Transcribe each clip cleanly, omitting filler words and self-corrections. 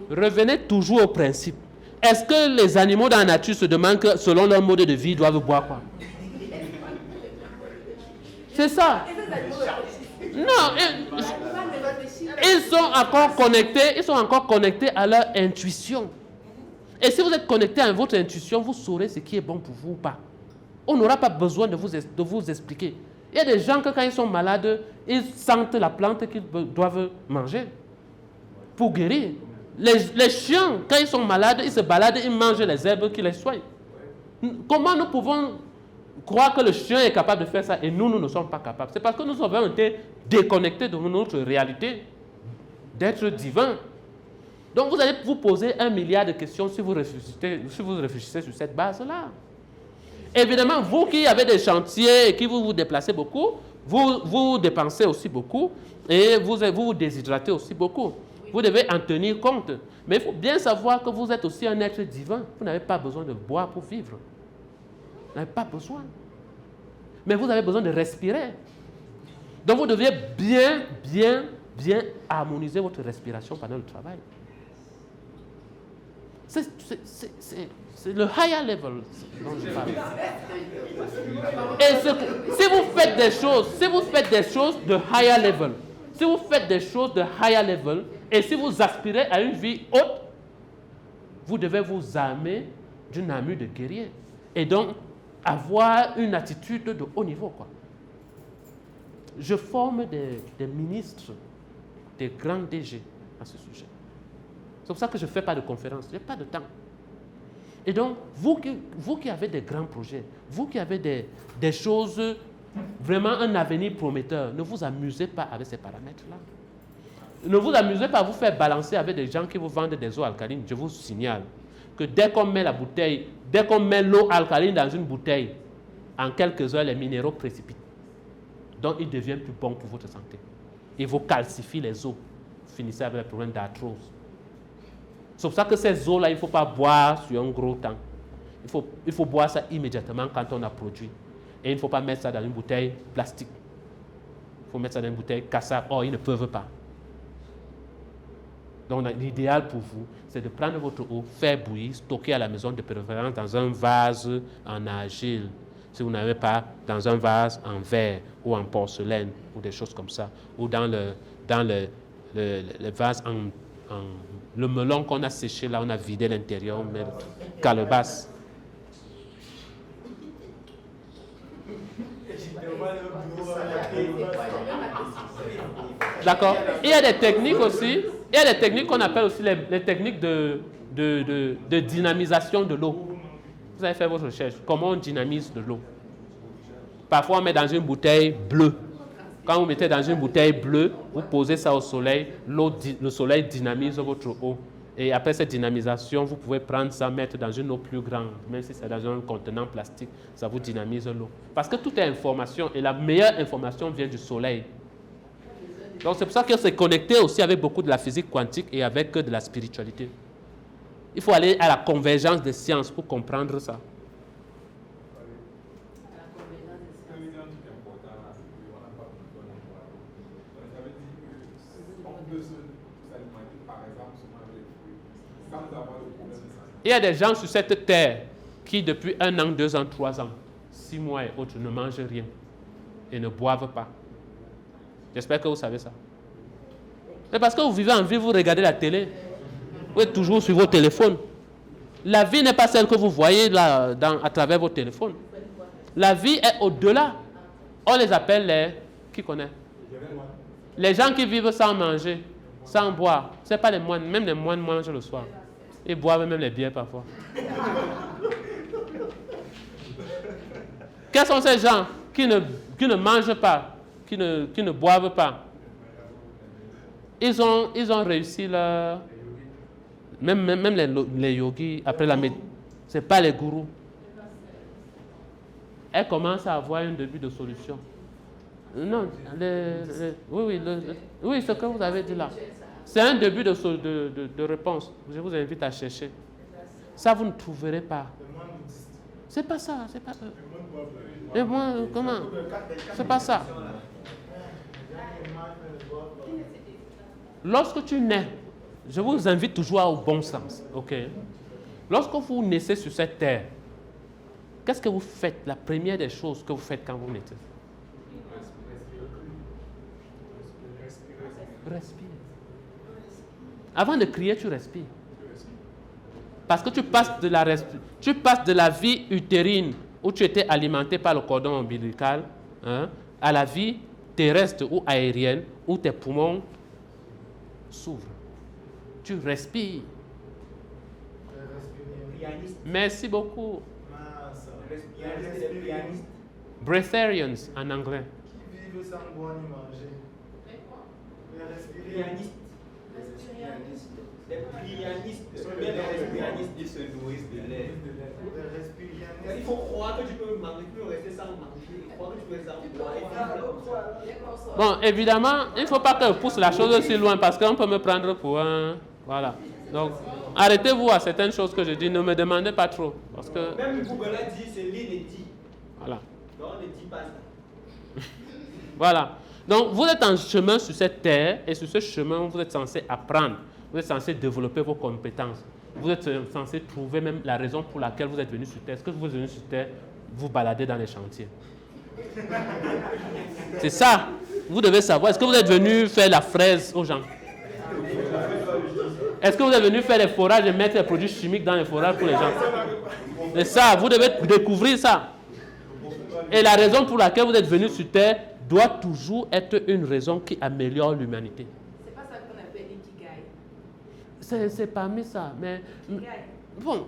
revenez toujours au principe. Est-ce que les animaux dans la nature se demandent que selon leur mode de vie, ils doivent boire quoi? C'est ça. Non, ils sont encore connectés à leur intuition. Et si vous êtes connecté à votre intuition, vous saurez ce qui est bon pour vous ou pas. On n'aura pas besoin de vous expliquer. Il y a des gens que quand ils sont malades, ils sentent la plante qu'ils doivent manger pour guérir. Les chiens, quand ils sont malades, ils se baladent, ils mangent les herbes qui les soignent. Comment nous pouvons croire que le chien est capable de faire ça et nous ne sommes pas capables? C'est parce que nous avons été déconnectés de notre réalité d'être divin. Donc vous allez vous poser 1 milliard de questions si vous réfléchissez sur cette base-là. Évidemment, vous qui avez des chantiers et qui vous déplacez beaucoup, vous dépensez aussi beaucoup et vous déshydratez aussi beaucoup. Vous devez en tenir compte. Mais il faut bien savoir que vous êtes aussi un être divin. Vous n'avez pas besoin de boire pour vivre. Vous n'avez pas besoin. Mais vous avez besoin de respirer. Donc vous devez bien harmoniser votre respiration pendant le travail. C'est le higher level dont je parle. Et si vous faites des choses de higher level, et si vous aspirez à une vie haute, vous devez vous armer d'une armure de guerrier. Et donc, avoir une attitude de haut niveau, quoi. Je forme des ministres, des grands DG à ce sujet. C'est pour ça que je ne fais pas de conférences, je n'ai pas de temps. Et donc, vous qui avez des grands projets, vous qui avez des choses, vraiment un avenir prometteur, ne vous amusez pas avec ces paramètres-là. Ne vous amusez pas à vous faire balancer avec des gens qui vous vendent des eaux alcalines. Je vous signale que dès qu'on met l'eau alcaline dans une bouteille, en quelques heures, les minéraux précipitent. Donc, il devient plus bon pour votre santé. Il vous calcifie les os. Vous finissez avec les problèmes d'arthrose. C'est pour ça que ces eaux-là, il ne faut pas boire sur un gros temps. Il faut boire ça immédiatement quand on a produit. Et il ne faut pas mettre ça dans une bouteille plastique. Il faut mettre ça dans une bouteille cassable. Or, ils ne peuvent pas. Donc, l'idéal pour vous, c'est de prendre votre eau, faire bouillir, stocker à la maison de préférence dans un vase en argile. Si vous n'avez pas, dans un vase en verre ou en porcelaine ou des choses comme ça. Ou dans le vase le melon qu'on a séché là, on a vidé l'intérieur, on met le calebasse. D'accord. Il y a des techniques aussi. Il y a des techniques qu'on appelle aussi les techniques de dynamisation de l'eau. Vous avez fait votre recherche. Comment on dynamise de l'eau? Parfois, on met dans une bouteille bleue. Quand vous mettez dans une bouteille bleue, vous posez ça au soleil, le soleil dynamise votre eau. Et après cette dynamisation, vous pouvez prendre ça, mettre dans une eau plus grande, même si c'est dans un contenant plastique, ça vous dynamise l'eau. Parce que tout est information et la meilleure information vient du soleil. Donc c'est pour ça que c'est connecté aussi avec beaucoup de la physique quantique et avec de la spiritualité. Il faut aller à la convergence des sciences pour comprendre ça. Il y a des gens sur cette terre qui, depuis 1 an, 2 ans, 3 ans, 6 mois et autres, ne mangent rien et ne boivent pas. J'espère que vous savez ça. C'est parce que vous vivez en ville, vous regardez la télé. Vous êtes toujours sur vos téléphones. La vie n'est pas celle que vous voyez là, à travers vos téléphones. La vie est au-delà. On les appelle les... Qui connaît? Les gens qui vivent sans manger, sans boire. Ce n'est pas les moines. Même les moines mangent le soir. Ils boivent même les bières parfois. Quels sont ces gens qui ne mangent pas, qui ne boivent pas? Ils ont réussi leur... Même les yogis, après la méditation, ce n'est pas les gourous. Elles commencent à avoir un début de solution. Non, oui, ce que vous avez dit là. C'est un début de réponse. Je vous invite à chercher. Ça, vous ne trouverez pas. C'est pas ça, c'est pas eux. Et moi, comment? C'est pas ça. Lorsque tu nais, je vous invite toujours au bon sens. Ok? Lorsque vous naissez sur cette terre, qu'est-ce que vous faites? La première des choses que vous faites quand vous naissez? Respire. Avant de crier, tu respires. Parce que tu passes de la vie utérine où tu étais alimenté par le cordon ombilical, hein, à la vie terrestre ou aérienne où tes poumons s'ouvrent. Tu respires. Merci beaucoup. Breatharians en anglais. Qui vivent sans boire ni manger. Les respiristes. Les prianistes. Ils se nourrissent de l'air. Il faut croire que tu peux manger, tu peux rester sans manger. Croire que tu peux rester sans boire. Bon, évidemment, il ne faut pas que je pousse la chose aussi loin parce qu'on peut me prendre pour un... Voilà. Donc, arrêtez-vous à certaines choses que je dis. Ne me demandez pas trop. Parce que... Même Google a dit, c'est l'inédit. Voilà. Donc, on ne dit pas ça. Voilà. Donc, vous êtes en chemin sur cette terre et sur ce chemin, vous êtes censé apprendre. Vous êtes censé développer vos compétences. Vous êtes censé trouver même la raison pour laquelle vous êtes venu sur terre. Est-ce que vous êtes venu sur terre, vous balader dans les chantiers? C'est ça. Vous devez savoir. Est-ce que vous êtes venu faire la fraise aux gens? Est-ce que vous êtes venu faire les forages et mettre les produits chimiques dans les forages pour les gens? C'est ça. Vous devez découvrir ça. Et la raison pour laquelle vous êtes venu sur terre doit toujours être une raison qui améliore l'humanité. C'est pas ça qu'on appelle l'ikigai. C'est parmi ça. Mais bon,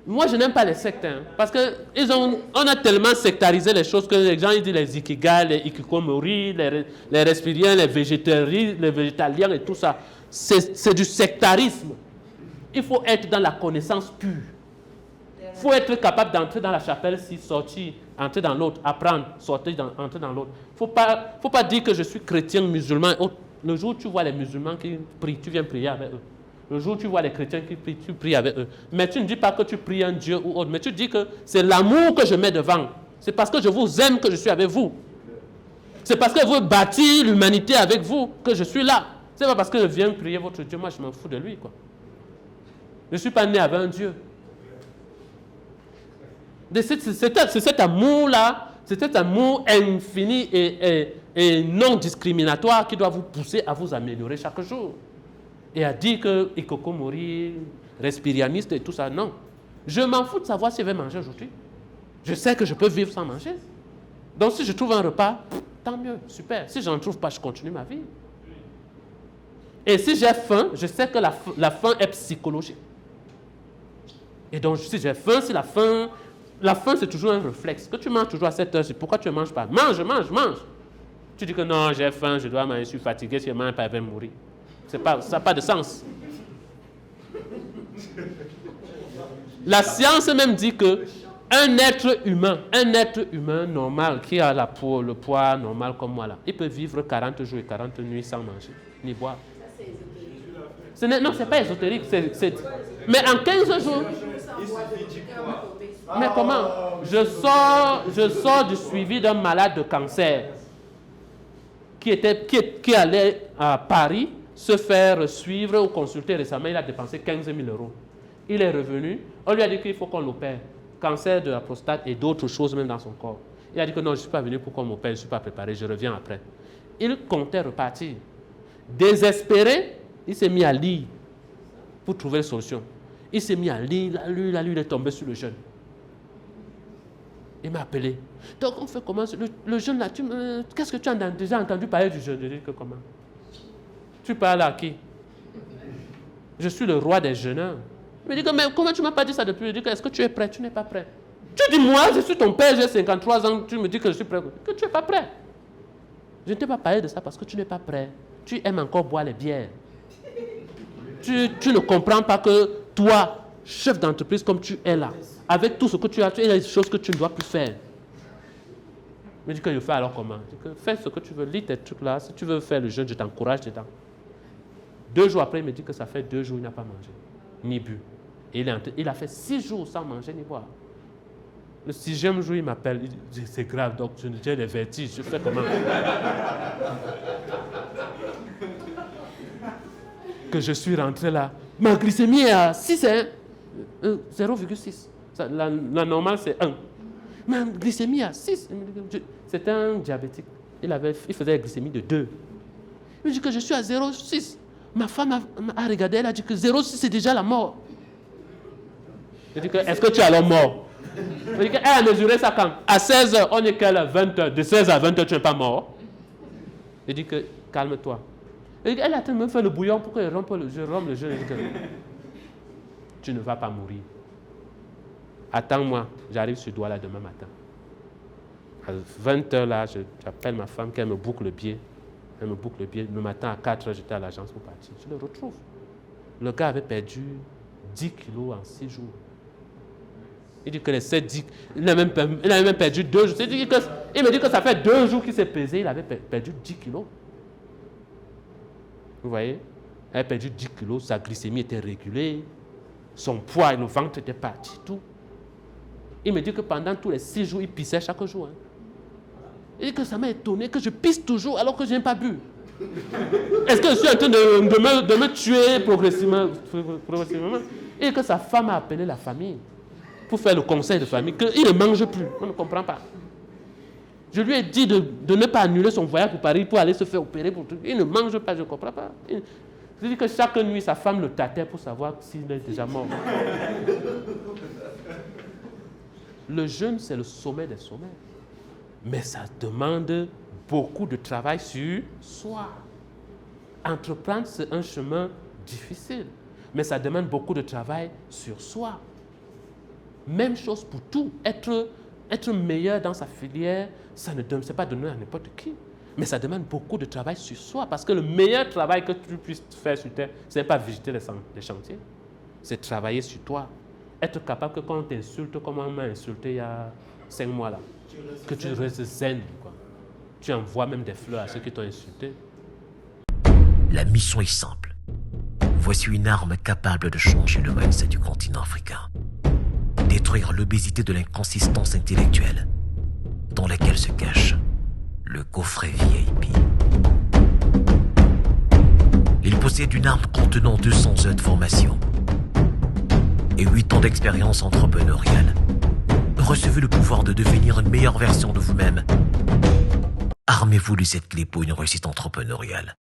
moi je n'aime pas les sectes. Hein, parce qu'on a tellement sectarisé les choses que les gens ils disent les ikigai, les ikikomori, les respiriens, les végétaliens et tout ça. C'est du sectarisme. Il faut être dans la connaissance pure. Il faut être capable d'entrer dans la chapelle, si sortir, entrer dans l'autre, apprendre, sortir, entrer dans l'autre. Il ne faut pas dire que je suis chrétien, musulman. Le jour où tu vois les musulmans qui prient, tu viens prier avec eux. Le jour où tu vois les chrétiens qui prient, tu pries avec eux. Mais tu ne dis pas que tu pries un Dieu ou autre, mais tu dis que c'est l'amour que je mets devant. C'est parce que je vous aime que je suis avec vous. C'est parce que je veux bâtir l'humanité avec vous que je suis là. Ce n'est pas parce que je viens prier votre Dieu, moi je m'en fous de lui, quoi. Je ne suis pas né avec un Dieu. C'est cet amour-là, c'est cet amour infini et non discriminatoire qui doit vous pousser à vous améliorer chaque jour. Et à dire que Ikokomori, respirianiste et tout ça, non. Je m'en fous de savoir si je vais manger aujourd'hui. Je sais que je peux vivre sans manger. Donc si je trouve un repas, tant mieux, super. Si je n'en trouve pas, je continue ma vie. Et si j'ai faim, je sais que la faim est psychologique. Et donc si j'ai faim, si la faim c'est toujours un réflexe. Que tu manges toujours à 7 heures, c'est pourquoi tu ne manges pas. Mange. Tu dis que non, j'ai faim, je dois manger, je suis fatigué, si je ne mange pas, je vais mourir. Ça n'a pas de sens. La science même dit que un être humain normal, qui a le poids normal comme moi là, il peut vivre 40 jours et 40 nuits sans manger, ni boire. Non, ce n'est pas ésotérique. Mais en 15 jours... Mais comment? Je sors du suivi d'un malade de cancer qui allait à Paris se faire suivre ou consulter récemment. Il a dépensé 15 000 €. Il est revenu. On lui a dit qu'il faut qu'on l'opère. Cancer de la prostate et d'autres choses même dans son corps. Il a dit que non, je ne suis pas venu pour qu'on m'opère, je ne suis pas préparé, je reviens après. Il comptait repartir. Désespéré, il s'est mis à lire pour trouver une solution. Il s'est mis à lire, il est tombé sur le jeûne. Il m'a appelé. Donc on fait comment? Le jeûne là, qu'est-ce que tu as déjà entendu parler du jeûne? Je dis que comment? Tu parles à qui? Je suis le roi des jeûneurs. Il me dit que mais comment tu ne m'as pas dit ça depuis? Je dis que est-ce que tu es prêt? Tu n'es pas prêt. Tu dis moi, je suis ton père, j'ai 53 ans, tu me dis que je suis prêt. Que tu n'es pas prêt. Je ne t'ai pas parlé de ça parce que tu n'es pas prêt. Tu aimes encore boire les bières. Tu ne comprends pas que toi, chef d'entreprise comme tu es là, avec tout ce que tu as des choses que tu ne dois plus faire. Il me dit que je fais alors comment? Je dis que fais ce que tu veux, lis tes trucs là. Si tu veux faire le jeûne, je t'encourage dedans. 2 jours après, il me dit que ça fait 2 jours, il n'a pas mangé, ni bu. Et il a fait 6 jours sans manger ni boire. Le 6e jour, il m'appelle, il dit c'est grave, donc j'ai les vertiges, je fais comment? que je suis rentré là. Ma glycémie est à 6, hein? 0,6. La normale, c'est 1. Ma glycémie est à 6. C'était un diabétique. Il faisait une glycémie de 2. Il me dit que je suis à 0,6. Ma femme a regardé, elle a dit que 0,6 c'est déjà la mort. Je dis que, est-ce que tu es alors mort? Je dis qu'elle a mesuré ça quand? À 16h, on est quelle heure? 20h. De 16h à 20h, tu n'es pas mort. Je dis que, calme-toi. Elle a tellement fait le bouillon pour que je rompe le jeûne. Je dis que, tu ne vas pas mourir. Attends-moi, j'arrive sur Douala demain matin. À 20h là, j'appelle ma femme qu'elle me boucle le billet. Elle me boucle le billet. Le matin à 4h, j'étais à l'agence pour partir. Je le retrouve. Le gars avait perdu 10 kilos en 6 jours. Il dit que les 7 10, il a même perdu 2 jours. Il me dit que ça fait 2 jours qu'il s'est pesé, il avait perdu 10 kilos. Vous voyez? Il avait perdu 10 kilos, sa glycémie était régulée, son poids et le ventre étaient partis, tout. Il me dit que pendant tous les 6 jours, il pissait chaque jour. Hein. Il dit que ça m'a étonné, que je pisse toujours alors que je n'ai pas bu. Est-ce que je suis en train de me tuer progressivement? Et que sa femme a appelé la famille pour faire le conseil de famille, qu'il ne mange plus. On ne comprend pas. Je lui ai dit de ne pas annuler son voyage pour Paris pour aller se faire opérer. Il ne mange pas, je ne comprends pas. Je dis que chaque nuit, sa femme le tâtait pour savoir s'il est déjà mort. Le jeûne, c'est le sommet des sommets. Mais ça demande beaucoup de travail sur soi. Entreprendre, c'est un chemin difficile. Mais ça demande beaucoup de travail sur soi. Même chose pour tout. Être meilleur dans sa filière, ça ne c'est pas donné à n'importe qui. Mais ça demande beaucoup de travail sur soi. Parce que le meilleur travail que tu puisses faire sur terre, ce n'est pas visiter les chantiers. C'est travailler sur toi. Être capable que quand on t'insulte, comme on m'a insulté il y a 5 mois là, que tu restes zen. Quoi. Tu envoies même des fleurs à ceux qui t'ont insulté. La mission est simple. Voici une arme capable de changer le mindset du continent africain. Détruire l'obésité de l'inconsistance intellectuelle dans laquelle se cache le coffret VIP. Il possède une arme contenant 200 heures de formation et 8 ans d'expérience entrepreneuriale. Recevez le pouvoir de devenir une meilleure version de vous-même. Armez-vous de cette clé pour une réussite entrepreneuriale.